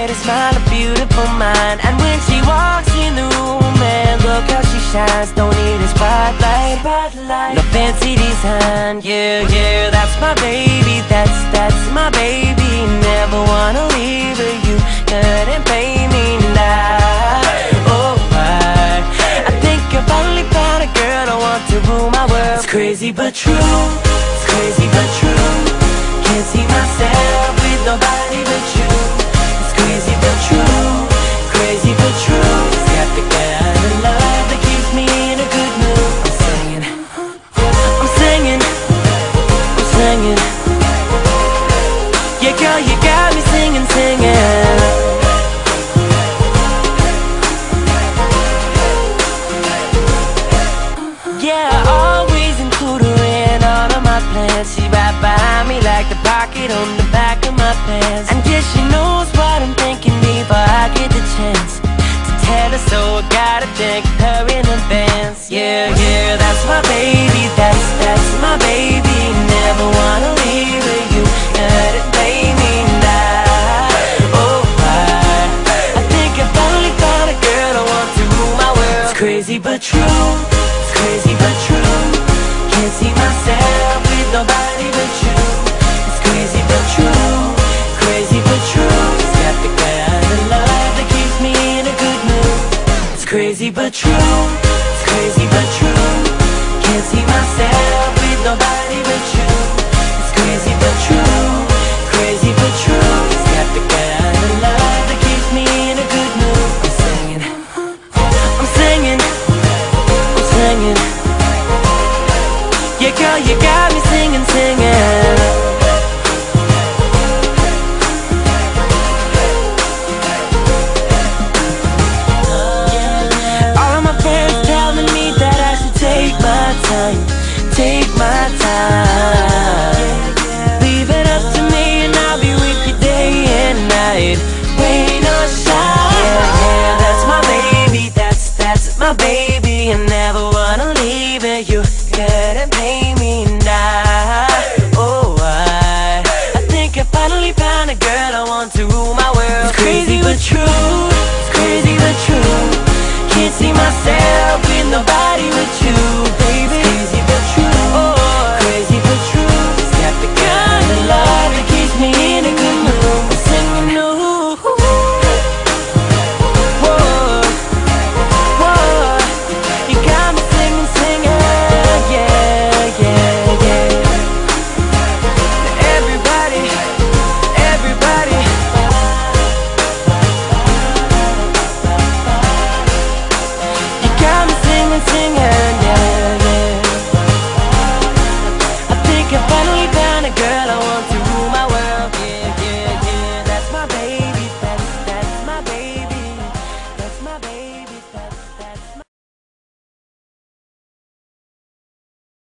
bright, a smile, a beautiful mind. And when she walks in the room, man, look how she shines. Don't need a spotlight, no fancy design. Yeah, yeah, that's my baby, that's my baby. Never wanna leave her, you couldn't pay me now. Oh, I think I finally found a girl I want to rule my world. It's crazy but true, it's crazy but true. Can't see myself with nobody but you. It's crazy but true, crazy but true. It's got the kind of love that keeps me in a good mood. I'm singing, I'm singing, I'm singing. Yeah, girl, you got me singing, singing. Yeah, I always include her in all of my plans. She right behind me like the pocket on the back of my pants. And yeah, she knows what I'm thinking before I get the chance to tell her, so I gotta thank her in advance. Yeah, yeah, that's my baby, that's my baby. Never wanna leave her, you gotta pay me now. Oh, I think I finally found a girl I want to rule my world. It's crazy but true, it's crazy but true. Can't see myself with nobody but you. It's crazy but true, crazy but true. It's got the kind of love that keeps me in a good mood. It's crazy but true, it's crazy but true. Can't see myself with nobody but you. It's crazy but true, crazy but true. It's got the kind of love that keeps me in a good mood. I'm singing, I'm singing, I'm singing. Yeah, girl, you got me singing, singing. All of my friends telling me that I should take my time, take my time. Leave it up to me and I'll be with you day and night, rain or shine. Yeah, yeah, that's my baby, that's my baby. I never wanna leave it, you couldn't pay me now. Oh, I think I finally found a girl I want to rule my world. It's crazy but true, it's crazy but true. Can't see myself with nobody but you, baby. It's crazy but true, oh, crazy but true. It's got the kind of love that keeps me in a good mood. I'm singing, ooh, whoa, whoa. You got me singing, singing, yeah, yeah, yeah. Everybody, everybody. You got me singing, singing, yeah, yeah. I think I finally found a girl I want to